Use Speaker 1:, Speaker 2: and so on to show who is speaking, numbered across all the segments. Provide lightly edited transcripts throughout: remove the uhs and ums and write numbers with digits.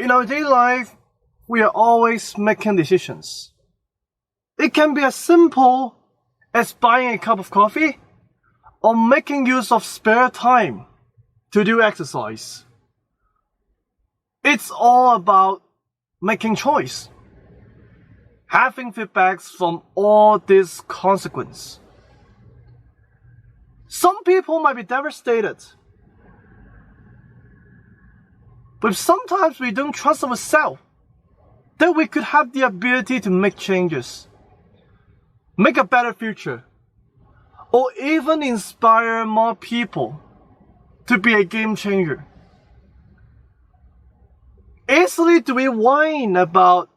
Speaker 1: In our daily life, we are always making decisions. It can be as simple as buying a cup of coffee or making use of spare time to do exercise. It's all about making choice, having feedbacks from all this consequence. Some people might be devastated, but sometimes we don't trust ourselves that we could have the ability to make changes, make a better future, or even inspire more people to be a game changer. Easily do we whine about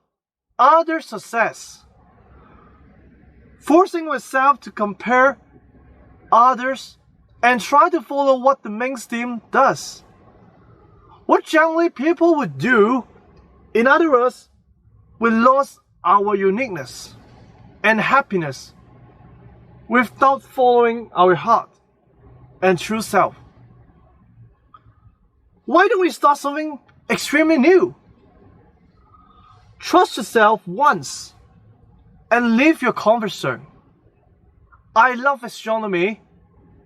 Speaker 1: other success, forcing ourselves to compare others and try to follow what the mainstream does. What generally people would do, in other words, we lost our uniqueness and happiness without following our heart and true self. Why don't we start something extremely new? Trust yourself once and leave your comfort zone. I love astronomy,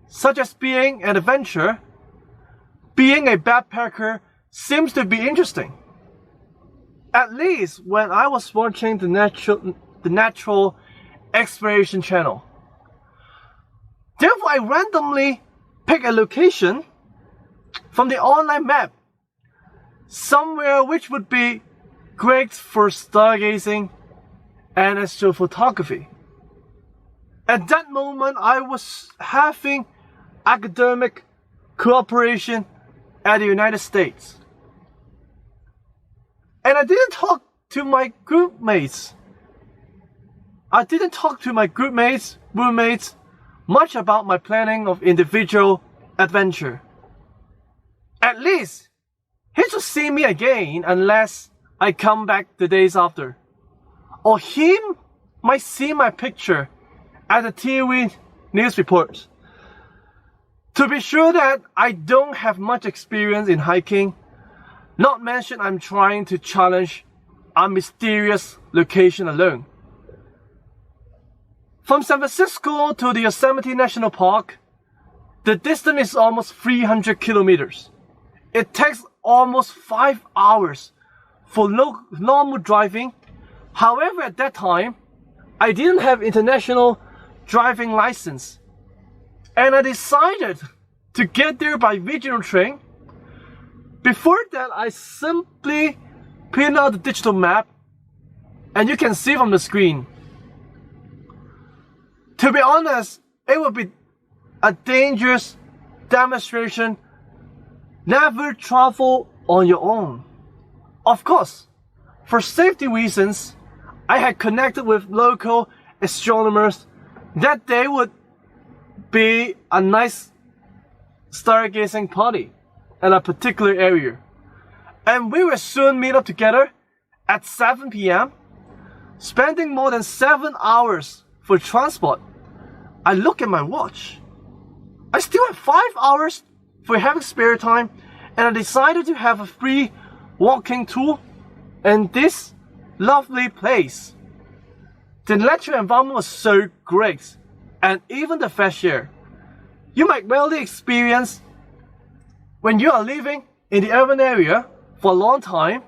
Speaker 1: such as being an adventurer. Being a backpacker seems to be interesting. At least when I was watching the Natural Exploration channel. Therefore, I randomly pick a location from the online map, somewhere which would be great for stargazing and astrophotography. At that moment, I was having academic cooperation at the United States. And I didn't talk to my group mates. Roommates, much about my planning of individual adventure. At least, he should see me again unless I come back the days after. Or he might see my picture at the TV news report. To be sure that I don't have much experience in hiking, not mention I'm trying to challenge a mysterious location alone. From San Francisco to the Yosemite National Park, the distance is almost 300 kilometers. It takes almost 5 hours for normal driving. However, at that time, I didn't have international driving license, and I decided to get there by regional train. Before that, I simply print out the digital map, and you can see from the screen. To be honest, it would be a dangerous demonstration. Never travel on your own. Of course, for safety reasons, I had connected with local astronomers that they would be a nice stargazing party in a particular area. And we will soon meet up together at 7 p.m., spending more than 7 hours for transport. I look at my watch. I still have 5 hours for having spare time, and I decided to have a free walking tour in this lovely place. The natural environment was so great, and even the fresh air you might rarely experience when you are living in the urban area for a long time.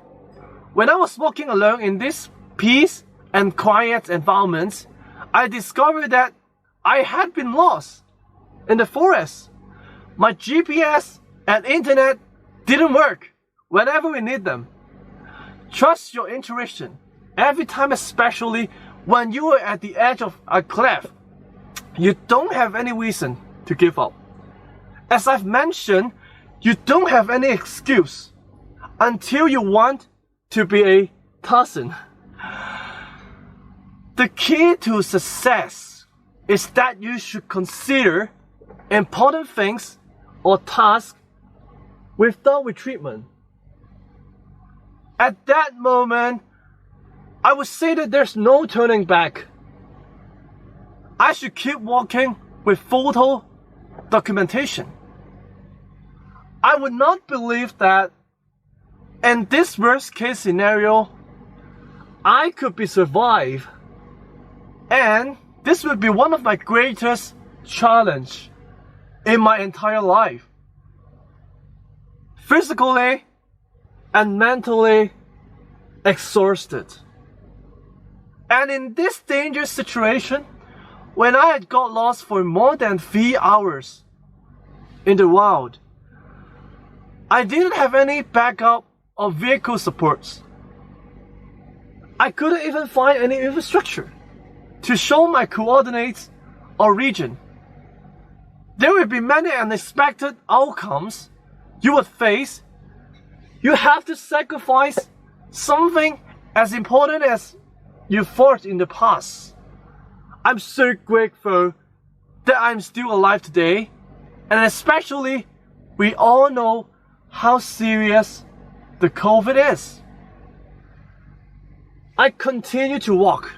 Speaker 1: When I was walking alone in this peace and quiet environment, I discovered that I had been lost in the forest. My GPS and internet didn't work whenever we need them. Trust your intuition every time, especially when you are at the edge of a cliff. You don't have any reason to give up. As I've mentioned, you don't have any excuse until you want to be a Tarzan. The key to success is that you should consider important things or tasks without retreatment. At that moment, I would say that there's no turning back. I should keep walking with photo documentation. I would not believe that in this worst case scenario, I could be survived, and this would be one of my greatest challenge in my entire life. Physically and mentally exhausted. And in this dangerous situation, when I had got lost for more than 3 hours in the wild, I didn't have any backup or vehicle supports. I couldn't even find any infrastructure to show my coordinates or region. There will be many unexpected outcomes you would face. You have to sacrifice something as important as you fought in the past. I'm so grateful that I'm still alive today, and especially we all know how serious the COVID is. I continue to walk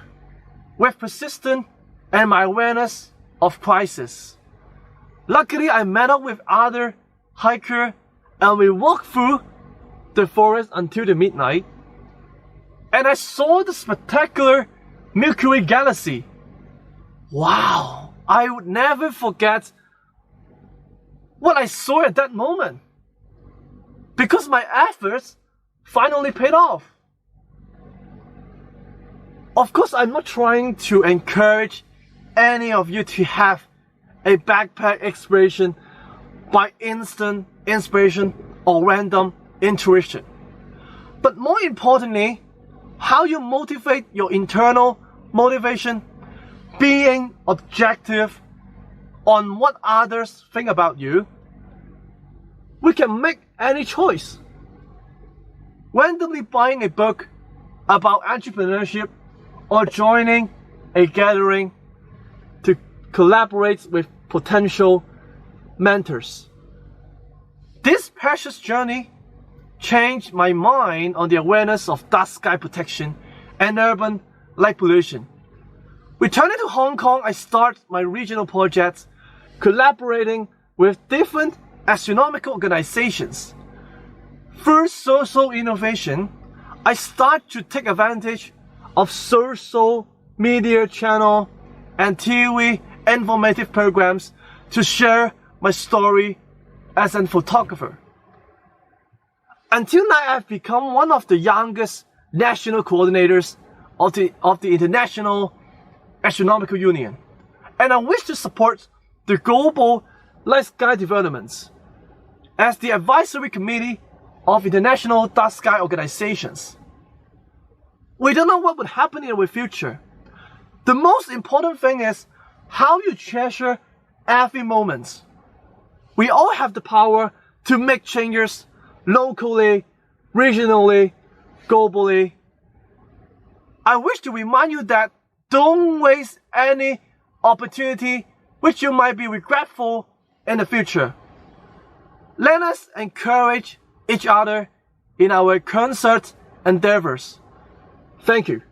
Speaker 1: with persistence and my awareness of crisis. Luckily, I met up with other hikers and we walked through the forest until the midnight. And I saw the spectacular Milky Way galaxy. Wow! I would never forget what I saw at that moment, because my efforts finally paid off. Of course, I'm not trying to encourage any of you to have a backpack exploration by instant inspiration or random intuition. But more importantly, how you motivate your internal motivation, being objective on what others think about you. We can make any choice. Randomly buying a book about entrepreneurship or joining a gathering to collaborate with potential mentors. This precious journey changed my mind on the awareness of dark sky protection and urban light pollution. Returning to Hong Kong, I start my regional projects, collaborating with different astronomical organizations. Through social innovation, I start to take advantage of social media channel and TV informative programs to share my story as a photographer. Until now, I've become one of the youngest national coordinators of the International Astronomical Union, and I wish to support the global light sky developments as the advisory committee of international dark sky organizations. We don't know what would happen in the future. The most important thing is how you treasure every moment. We all have the power to make changes locally, regionally, globally. I wish to remind you that don't waste any opportunity which you might be regretful in the future. Let us encourage each other in our concert endeavors. Thank you.